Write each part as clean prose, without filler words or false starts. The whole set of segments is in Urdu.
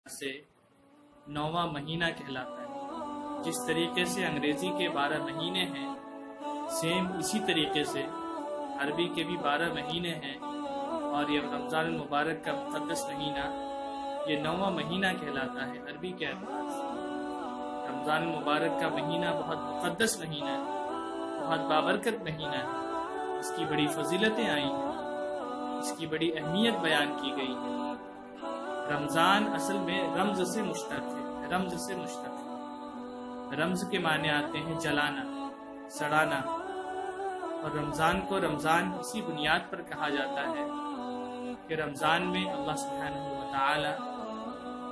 سے 9واں مہینہ کہلاتا ہے۔ جس طریقے سے انگریزی کے 12 مہینے ہیں، سیم اسی طریقے سے عربی کے بھی 12 مہینے ہیں، اور یہ رمضان المبارک کا مقدس مہینہ یہ 9واں مہینہ کہلاتا ہے عربی کے اعتبار سے۔ رمضان المبارک کا مہینہ بہت مقدس مہینہ ہے، بہت بابرکت مہینہ ہے، اس کی بڑی فضیلتیں آئی ہیں، اس کی بڑی اہمیت بیان کی گئی ہے۔ رمضان اصل میں رمز سے مشتق ہے، رمز سے مشتق ہے۔ رمز کے معنی آتے ہیں جلانا، سڑانا، اور رمضان کو رمضان اسی بنیاد پر کہا جاتا ہے کہ رمضان میں اللہ سبحانہ و تعالی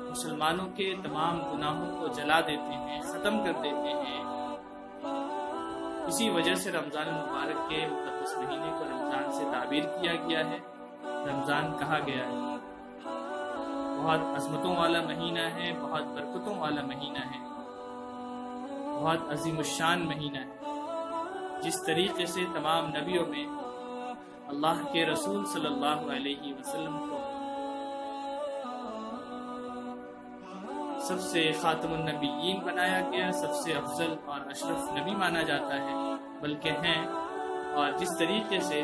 مسلمانوں کے تمام گناہوں کو جلا دیتے ہیں، ختم کر دیتے ہیں۔ اسی وجہ سے رمضان المبارک کے مقدس مہینے کو رمضان سے تعبیر کیا گیا ہے، رمضان کہا گیا ہے۔ بہت عظمتوں والا مہینہ ہے، بہت برکتوں والا مہینہ ہے، بہت عظیم الشان مہینہ ہے۔ جس طریقے سے تمام نبیوں میں اللہ کے رسول صلی اللہ علیہ وسلم کو سب سے خاتم النبیین بنایا گیا، سب سے افضل اور اشرف نبی مانا جاتا ہے، بلکہ ہیں، اور جس طریقے سے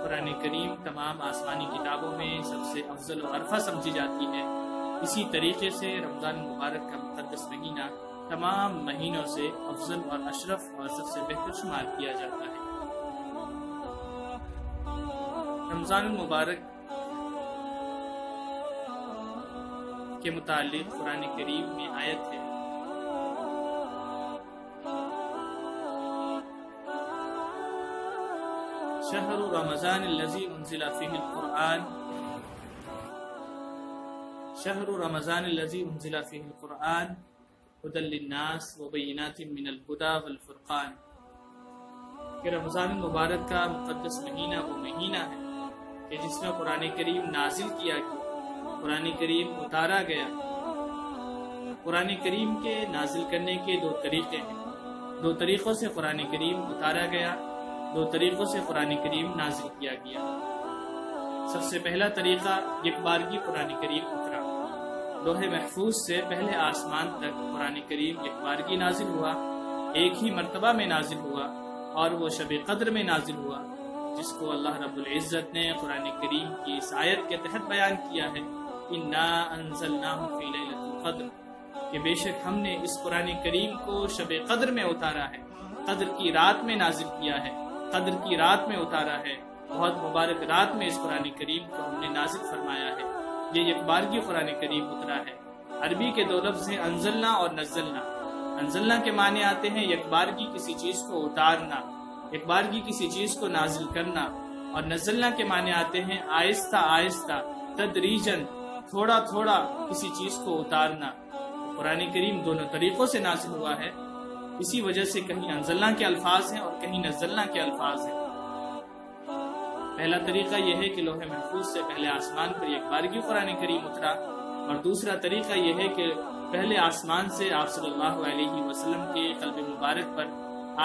قرآن کریم تمام آسمانی کتابوں میں سب سے افضل و عرفہ سمجھی جاتی ہے، اسی طریقے سے رمضان المبارک کا مقدس مہینہ تمام مہینوں سے افضل اور اشرف اور سب سے بہتر شمار کیا جاتا ہے۔ رمضان المبارک کے متعلق قرآن کریم میں آیت ہے، شہر رمضان الذی انزل فیہ القرآن، شہر رمضان الذی انزل فیہ القرآن ھدی للناس وبینات من الہدی والفرقان، کہ رمضان المبارک کا مقدس مہینہ وہ مہینہ ہے کہ جس میں قرآن کریم نازل کیا گیا، قرآن کریم اتارا گیا۔ قرآن کریم کے نازل کرنے کے 2 طریقے ہیں، 2 طریقوں سے قرآن کریم اتارا گیا، 2 طریقوں سے قرآن کریم نازل کیا گیا۔ سب سے پہلا طریقہ یک بارگی قرآن کریم اترا، لوح محفوظ سے پہلے آسمان تک قرآن کریم یک بارگی نازل ہوا، ایک ہی مرتبہ میں نازل ہوا، اور وہ شب قدر میں نازل ہوا، جس کو اللہ رب العزت نے قرآن کریم کی اس آیت کے تحت بیان کیا ہے، اِنَّا أَنزَلْنَاهُ فِي لَيْلَةِ الْقَدْرِ، کہ بے شک ہم نے اس قرآن کریم کو شب قدر میں اتارا ہے، قدر کی رات میں نازل کیا ہے، قدر کی رات میں اتارا ہے، بہت مبارک رات میں اس قرآن کریم کو ہم نے نازل فرمایا ہے۔ یہ یک بارگی قرآن کریم اترا ہے۔ عربی کے 2 لفظ ہیں انزلنا اور نزلنا۔ انزلنا کے معنی آتے ہیں یک بارگی کسی چیز کو اتارنا، یک بارگی کسی چیز کو نازل کرنا، اور نزلنا کے معنی آتے ہیں آہستہ آہستہ، تدریجاً، تھوڑا تھوڑا کسی چیز کو اتارنا۔ قرآن کریم دونوں طریقوں سے نازل ہوا ہے، اسی وجہ سے کہیں انزلنا کے الفاظ ہیں اور کہیں نزلنا کے الفاظ ہیں۔ پہلا طریقہ یہ ہے کہ لوح محفوظ سے پہلے آسمان پر یک بارگی قرآن کریم اترا، اور دوسرا طریقہ یہ ہے کہ پہلے آسمان سے آپ صلی اللہ علیہ وسلم کے قلب مبارک پر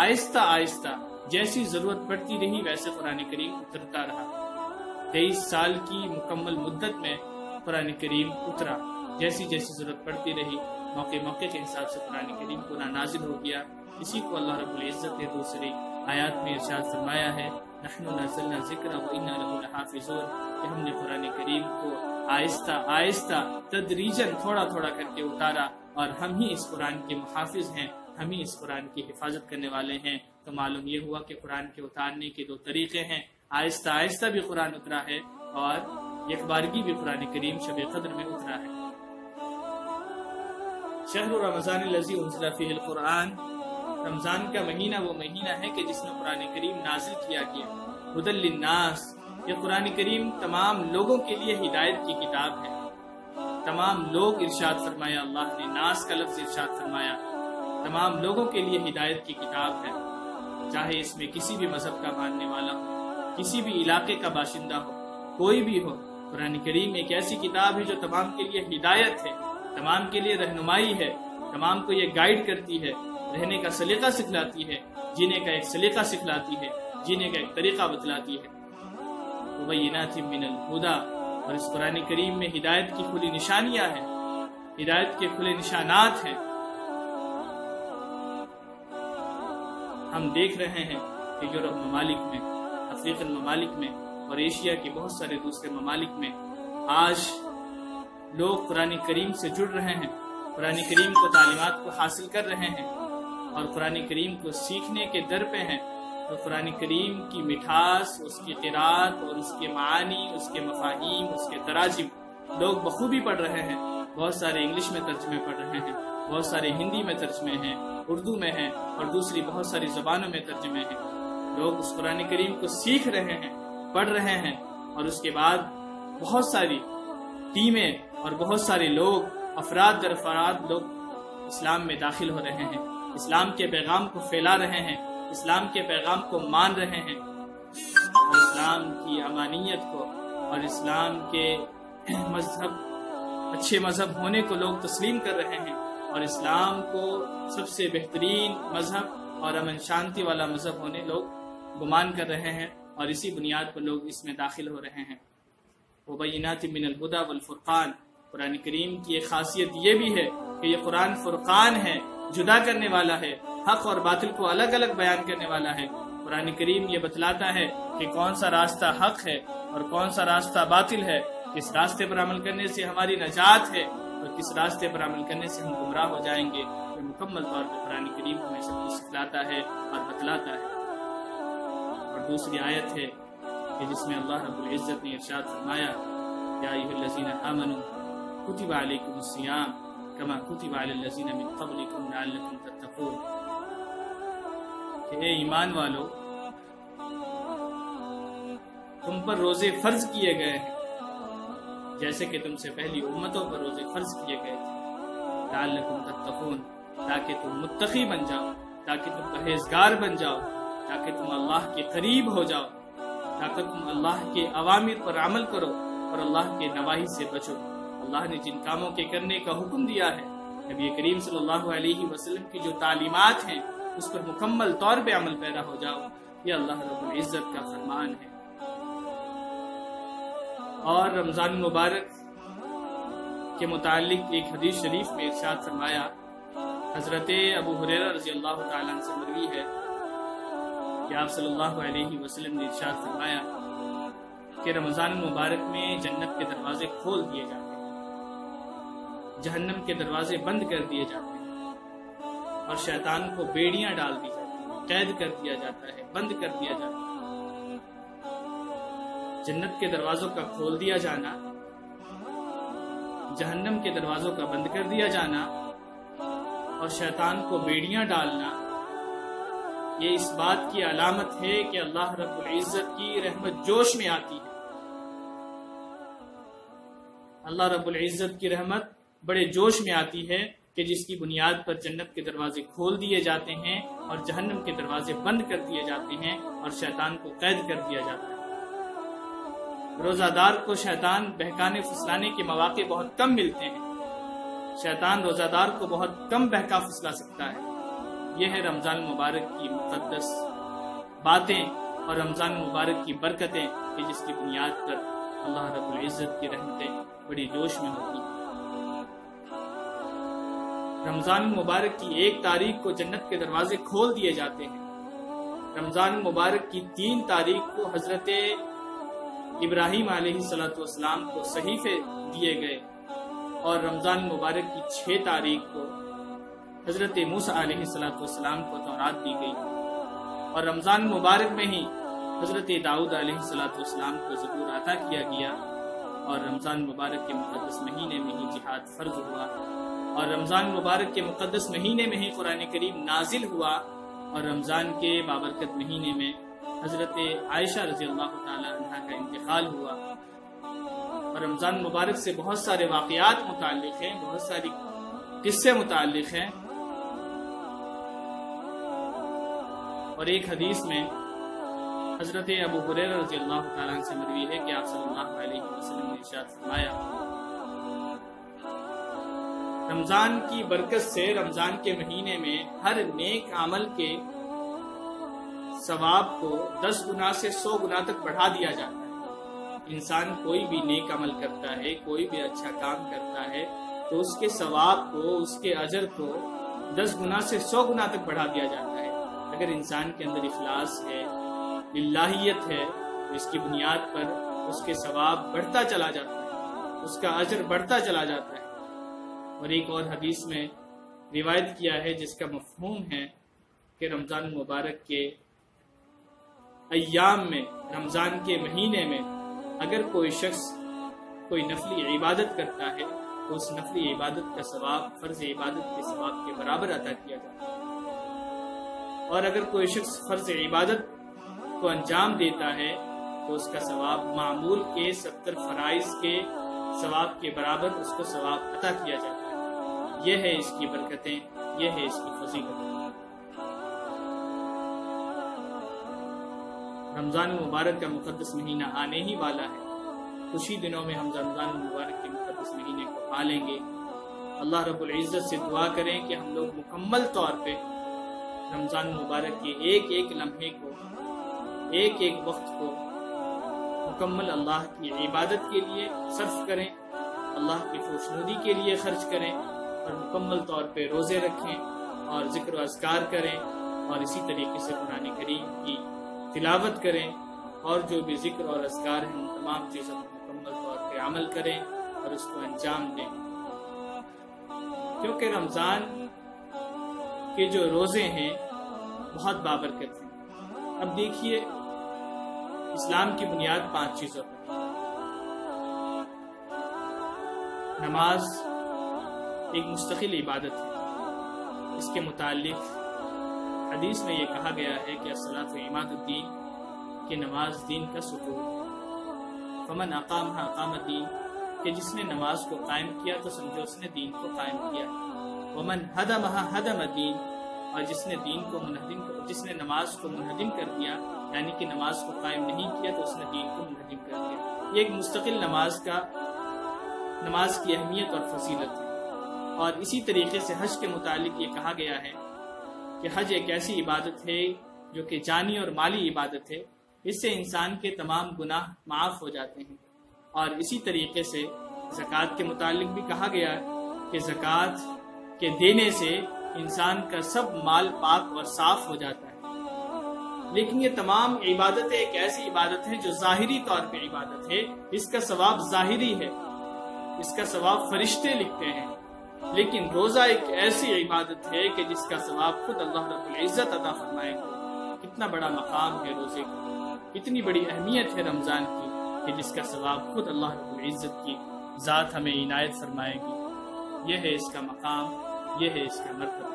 آہستہ آہستہ جیسی ضرورت پڑتی رہی ویسے قرآن کریم اترتا رہا۔ 23 سال کی مکمل مدت میں قرآن کریم اترا، جیسی جیسی ضرورت پڑتی رہی، موقع موقع کے حساب سے قرآن کریم کو نازل ہو گیا۔ اسی کو اللہ رب العزت نے دوسری آیات میں ارشاد فرمایا ہے، نحن نزلنا ذکر وإنا له لحافظون، کہ ہم نے قرآن کریم کو آہستہ آہستہ تدریجاً تھوڑا تھوڑا کر کے اتارا، اور ہم ہی اس قرآن کے محافظ ہیں، ہم ہی اس قرآن کی حفاظت کرنے والے ہیں۔ تو معلوم یہ ہوا کہ قرآن کے اتارنے کے 2 طریقے ہیں، آہستہ آہستہ بھی قرآن اترا ہے، اور یک بارگی بھی قرآن کریم شب قدر میں اترا ہے۔ شہر رمضان الذی انزل فیہ القرآن، رمضان کا مہینہ وہ مہینہ ہے کہ جس میں قرآن کریم نازل کیا گیا۔ ھدی للناس، یہ قرآن کریم تمام لوگوں کے لیے ہدایت کی کتاب ہے۔ تمام لوگ ارشاد فرمایا، اللہ نے ناس کا لفظ ارشاد فرمایا، تمام لوگوں کے لیے ہدایت کی کتاب ہے، چاہے اس میں کسی بھی مذہب کا ماننے والا ہو، کسی بھی علاقے کا باشندہ ہو، کوئی بھی ہو۔ قرآن کریم ایک ایسی کتاب ہے جو تمام کے لیے ہدایت ہے، تمام کے لیے رہنمائی ہے، تمام کو یہ گائیڈ کرتی ہے، رہنے کا سلیقہ سکھلاتی ہے، جینے کا ایک سلیقہ سکھلاتی ہے، جینے کا ایک طریقہ بتلاتی ہے۔ وبینات من الہدی، اور اس قرآن کریم میں ہدایت کی کھلی نشانیاں ہیں، ہدایت کے کھلے نشانات ہیں۔ ہم دیکھ رہے ہیں کہ یورپ ممالک میں، افریقن ممالک میں اور ایشیا کے بہت سارے دوسرے ممالک میں آج لوگ قرآن کریم سے جڑ رہے ہیں، قرآن کریم کو تعلیمات کو حاصل کر رہے ہیں اور قرآن کریم کو سیکھنے کے در پہ ہیں۔ تو قرآن کریم کی مٹھاس، اس کی قرات اور اس کے معانی، اس کے مفاہیم، اس کے تراجم لوگ بخوبی پڑھ رہے ہیں۔ بہت سارے انگلش میں ترجمے پڑھ رہے ہیں، بہت سارے ہندی میں ترجمے ہیں، اردو میں ہیں اور دوسری بہت ساری زبانوں میں ترجمے ہیں۔ لوگ اس قرآن کریم کو سیکھ رہے ہیں، پڑھ رہے ہیں اور اس کے بعد بہت ساری ٹیمیں اور بہت سارے لوگ، افراد در افراد لوگ اسلام میں داخل ہو رہے ہیں، اسلام کے پیغام کو پھیلا رہے ہیں، اسلام کے پیغام کو مان رہے ہیں اور اسلام کی امانیت کو اور اسلام کے مذہب، اچھے مذہب ہونے کو لوگ تسلیم کر رہے ہیں اور اسلام کو سب سے بہترین مذہب اور امن شانتی والا مذہب ہونے لوگ گمان کر رہے ہیں اور اسی بنیاد پر لوگ اس میں داخل ہو رہے ہیں۔ وبینات من الہدی والفرقان، قرآن کریم کی ایک خاصیت یہ بھی ہے کہ یہ قرآن فرقان ہے، جدا کرنے والا ہے، حق اور باطل کو الگ الگ بیان کرنے والا ہے۔ قرآن کریم یہ بتلاتا ہے کہ کون سا راستہ حق ہے اور کون سا راستہ باطل ہے، کس راستے پر عمل کرنے سے ہماری نجات ہے اور کس راستے پر عمل کرنے سے ہم گمراہ ہو جائیں گے۔ یہ مکمل طور پر قرآن کریم ہمیں سب کچھ سکھلاتا ہے اور بتلاتا ہے۔ اور دوسری آیت ہے کہ جس میں اللہ رب العزت نے ارشاد فرمایا، یا ایھا الذین آمنوا کتب علیکم الصیام کما کتب علی الذین من قبلکم لعلکم تتقون، کہ اے ایمان والو، تم پر روزے فرض کیے گئے ہیں جیسے کہ تم سے پہلی امتوں پر روزے فرض کیے گئے تھے، لعلکم تتقون، تاکہ تم متقی بن جاؤ، تاکہ تم پرہیزگار بن جاؤ، تاکہ تم اللہ کے قریب ہو جاؤ، تاکہ تم اللہ کے اوامر پر عمل کرو اور اللہ کے نواہی سے بچو۔ اللہ نے جن کاموں کے کرنے کا حکم دیا ہے، نبی کریم صلی اللہ علیہ وسلم کی جو تعلیمات ہیں اس پر مکمل طور پہ عمل پیرا ہو جاؤ، یہ اللہ رب العزت کا فرمان ہے۔ اور رمضان مبارک کے متعلق ایک حدیث شریف میں ارشاد فرمایا، حضرت ابو ہریرہ رضی اللہ تعالیٰ عنہ سے مروی ہے کہ آپ صلی اللہ علیہ وسلم نے ارشاد فرمایا کہ رمضان مبارک میں جنت کے دروازے کھول دیے جاتے ہیں، جہنم کے دروازے بند کر دیے جاتے ہیں اور شیطان کو بیڑیاں ڈال دی جاتی ہیں، قید کر دیا جاتا ہے، بند کر دیا جاتا ہے۔ جنت کے دروازوں کا کھول دیا جانا، جہنم کے دروازوں کا بند کر دیا جانا اور شیطان کو بیڑیاں ڈالنا، یہ اس بات کی علامت ہے کہ اللہ رب العزت کی رحمت جوش میں آتی ہے۔ اللہ رب العزت کی رحمت بڑے جوش میں آتی ہے کہ جس کی بنیاد پر جنت کے دروازے کھول دیے جاتے ہیں اور جہنم کے دروازے بند کر دیے جاتے ہیں اور شیطان کو قید کر دیا جاتا ہے۔ روزہ دار کو شیطان بہکانے پھسلانے کے مواقع بہت کم ملتے ہیں، شیطان روزہ دار کو بہت کم بہکا پھسلا سکتا ہے۔ یہ ہے رمضان مبارک کی مقدس باتیں اور رمضان مبارک کی برکتیں کہ جس کی بنیاد پر اللہ رب العزت کی رحمتیں بڑی جوش میں ہوتی ہیں۔ رمضان مبارک کی 1 تاریخ کو جنت کے دروازے کھول دیے جاتے ہیں۔ رمضان مبارک کی 3 تاریخ کو حضرت ابراہیم علیہ السلام کو صحیفے دیے گئے اور رمضان مبارک کی 6 تاریخ کو حضرت موسیٰ علیہ السلام کو تورات دی گئی اور رمضان مبارک میں ہی حضرت داؤد علیہ السلام کو زبور عطا کیا گیا اور رمضان مبارک کے مقدس مہینے میں ہی جہاد فرض ہوا اور رمضان مبارک کے مقدس مہینے میں ہی قرآن کریم نازل ہوا اور رمضان کے بابرکت مہینے میں حضرت عائشہ رضی اللہ تعالی عنہ کا انتقال ہوا اور رمضان مبارک سے بہت سارے واقعات متعلق ہیں، بہت ساری قصے متعلق ہیں۔ اور ایک حدیث میں حضرت ابو ہریرہ رضی اللہ تعالیٰ عنہ سے مروی ہے کہ آپ صلی اللہ علیہ وسلم نے ارشاد فرمایا، رمضان کی برکت سے رمضان کے مہینے میں ہر نیک عمل کے ثواب کو 10 گنا سے 100 گنا تک بڑھا دیا جاتا ہے۔ انسان کوئی بھی نیک عمل کرتا ہے، کوئی بھی اچھا کام کرتا ہے تو اس کے ثواب کو، اس کے اجر کو 10 گنا سے 100 گنا تک بڑھا دیا جاتا ہے۔ اگر انسان کے اندر اخلاص ہے، للہیت ہے، تو اس کی بنیاد پر اس کے ثواب بڑھتا چلا جاتا ہے، اس کا اجر بڑھتا چلا جاتا ہے۔ اور ایک اور حدیث میں روایت کیا ہے جس کا مفہوم ہے کہ رمضان المبارک کے ایام میں، رمضان کے مہینے میں اگر کوئی شخص کوئی نفلی عبادت کرتا ہے تو اس نفلی عبادت کا ثواب فرض عبادت کے ثواب کے برابر عطا کیا جاتا ہے، اور اگر کوئی شخص فرض عبادت کو انجام دیتا ہے تو اس کا ثواب معمول کے 70 فرائض کے ثواب کے برابر اس کو ثواب عطا کیا جاتا ہے۔ یہ ہے اس کی برکتیں، یہ ہے اس کی فضیلت۔ رمضان المبارک کا مقدس مہینہ آنے ہی والا ہے۔ کچھ ہی دنوں میں ہم رمضان المبارک کے مقدس مہینے کو پالیں گے۔ اللہ رب العزت سے دعا کریں کہ ہم لوگ مکمل طور پہ رمضان المبارک کے ایک ایک لمحے کو، ایک ایک وقت کو مکمل اللہ کی عبادت کے لیے صرف کریں، اللہ کی خوشنودی کے لیے خرچ کریں، اور مکمل طور پہ روزے رکھیں اور ذکر و اذکار کریں، اور اسی طریقے سے قرآن کریم کی تلاوت کریں، اور جو بھی ذکر اور اذکار ہیں ان تمام چیزوں پر مکمل طور پہ عمل کریں اور اس کو انجام دیں۔ کیونکہ رمضان کے جو روزے ہیں بہت بابرکت ہیں۔ اب دیکھیے، اسلام کی بنیاد 5 چیزوں پر۔ نماز ایک مستقل عبادت ہے۔ اس کے متعلق حدیث میں یہ کہا گیا ہے کہ الصلاۃ عماد الدین، کہ نماز دین کا ستون۔ فمن اقامها اقام الدین، کہ جس نے نماز کو قائم کیا تو سمجھو اس نے دین کو قائم کیا۔ ومن هدمها هدم الدین، اور جس نے نماز کو منہدم کر دیا، یعنی کہ نماز کو قائم نہیں کیا تو اس نے دین کو منہدم کر دیا۔ یہ ایک مستقل نماز کی اہمیت اور فضیلت ہے۔ اور اسی طریقے سے حج کے متعلق یہ کہا گیا ہے کہ حج ایک ایسی عبادت ہے جو کہ جانی اور مالی عبادت ہے، اس سے انسان کے تمام گناہ معاف ہو جاتے ہیں۔ اور اسی طریقے سے زکوٰۃ کے متعلق بھی کہا گیا کہ زکوٰۃ کے دینے سے انسان کا سب مال پاک اور صاف ہو جاتا ہے۔ لیکن یہ تمام عبادتیں ایک ایسی عبادت ہے جو ظاہری طور پہ عبادت ہے، اس کا ثواب ظاہری ہے، اس کا ثواب فرشتے لکھتے ہیں۔ لیکن روزہ ایک ایسی عبادت ہے کہ جس کا ثواب خود اللہ رب العزت عطا فرمائے گا۔ کتنا بڑا مقام ہے روزے کا، کتنی بڑی اہمیت ہے رمضان کی، کہ جس کا ثواب خود اللہ رب العزت کی ذات ہمیں عنایت فرمائے گی۔ یہ ہے اس کا مقام، یہ ہے اس کا مرتبہ۔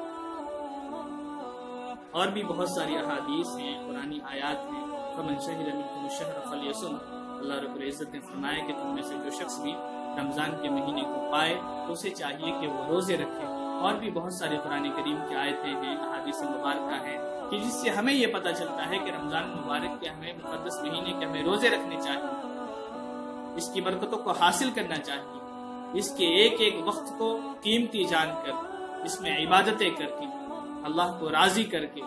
اور بھی بہت ساری احادیث ہیں، قرآنی آیات ہیں۔ فمن شہد منکم الشہر فلیصم، اللہ رب العزت نے فرمایا کہ تم میں سے جو شخص بھی رمضان کے مہینے کو پائے تو اسے چاہیے کہ وہ روزے رکھے۔ اور بھی بہت ساری قرآن کریم کی آیتیں ہیں، احادیث مبارکہ ہیں، کہ جس سے ہمیں یہ پتہ چلتا ہے کہ رمضان مبارک کے ہمیں مقدس مہینے کے ہمیں روزے رکھنے چاہیے، اس کی برکتوں کو حاصل کرنا چاہیے، اس کے ایک ایک وقت کو قیمتی جان کر اس میں عبادتیں کر کے، اللہ کو راضی کر کے،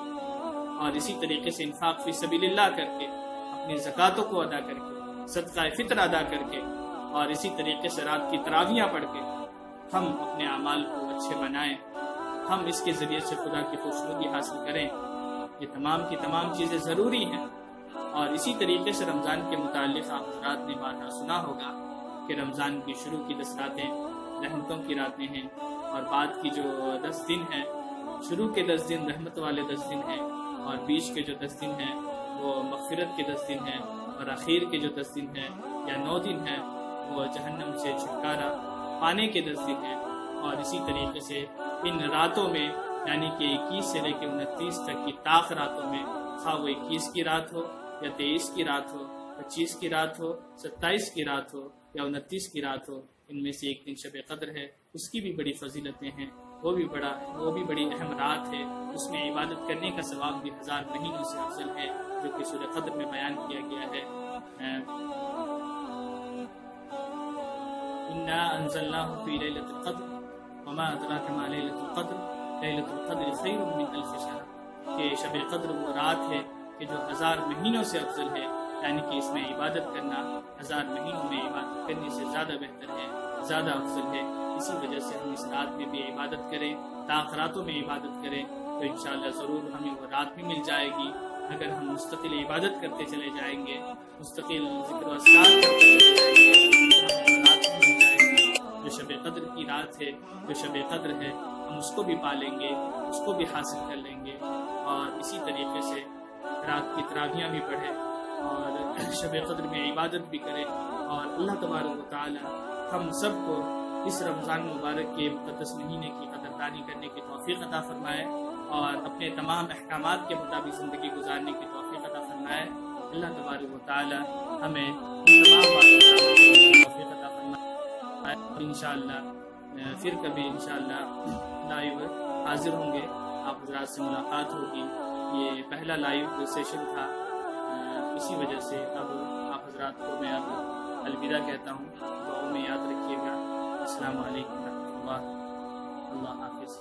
اور اسی طریقے سے انفاق فی سبیل اللہ کر کے، اپنی زکاتوں کو ادا کر کے، صدقہ فطر ادا کر کے، اور اسی طریقے سے رات کی تراویحاں پڑھ کے ہم اپنے اعمال کو اچھے بنائیں، ہم اس کے ذریعے سے خدا کی خوشنودی حاصل کریں۔ یہ تمام کی تمام چیزیں ضروری ہیں۔ اور اسی طریقے سے رمضان کے متعلق آپ حضرات نے بارہا سنا ہوگا کہ رمضان کی شروع کی 10 راتیں رحمتوں کی راتیں ہیں، اور بعد کی جو 10 دن ہیں، شروع کے 10 دن رحمت والے 10 دن ہیں، اور بیچ کے جو 10 دن ہیں وہ مغفرت کے 10 دن ہیں، اور اخیر کے جو 10 دن ہیں یا 9 دن ہیں وہ جہنم سے چھٹکارا پانے کے 10 دن ہیں۔ اور اسی طریقے سے ان راتوں میں، یعنی کہ 21 سے لے کے 29 تک کی طاق راتوں میں، خواہ وہ 21 کی رات ہو یا 23 کی رات ہو، 25 کی رات ہو، 27 کی رات ہو یا 29 کی رات ہو، ان میں سے ایک دن شب قدر ہے، اس کی بھی بڑی فضیلتیں ہیں، وہ بھی بڑی اہم رات ہے، اس میں عبادت کرنے کا ثواب بھی 1000 مہینوں سے افضل ہے، جو کہ سورہ قدر میں بیان کیا گیا ہے۔ انا انزلناه في ليلة القدر وما ادراك ما ليلة القدر ليلة القدر خير من 1000 شهر، کہ شب قدر وہ رات ہے کہ جو 1000 مہینوں سے افضل ہے، یعنی کہ اس میں عبادت کرنا 1000 مہینوں میں عبادت کرنے سے زیادہ بہتر ہے، زیادہ افضل ہے۔ اسی وجہ سے ہم اس رات میں بھی عبادت کریں، تاخراتوں میں عبادت کریں تو انشاءاللہ ضرور ہمیں وہ رات بھی مل جائے گی۔ اگر ہم مستقل عبادت کرتے چلے جائیں گے، مستقل ذکر و اذکار کرتے چلے جائیں گے تو ہمیں وہ رات بھی مل جائے گی۔ جو شب قدر کی رات ہے، جو شب قدر ہے، ہم اس کو بھی پالیں گے، اس کو بھی حاصل کر لیں گے، اور اسی طریقے سے رات کی تراویحاں بھی پڑھیں اور شب قدر میں عبادت بھی کریں، اور اللہ تبارک و تعالی ہم سب کو اس رمضان مبارک کے مقدس مہینے کی قدردانی کرنے کی توفیق عطا فرمائے، اور اپنے تمام احکامات کے مطابق زندگی گزارنے کی توفیق عطا فرمائے۔ اللہ تبارک و تعالی ہمیں ان تمام باتوں پر عمل کرنے کی توفیق عطا فرمائے۔ انشاءاللہ پھر کبھی انشاءاللہ لائیو حاضر ہوں گے، آپ حضرات سے ملاقات ہوگی۔ یہ پہلا لائیو سیشن تھا، اسی وجہ سے اب آپ حضرات کو میں اب الوداع کہتا ہوں۔ دعاؤں میں یاد رکھیے گا۔ السلام علیکم ورحمۃ اللہ، اللہ حافظ۔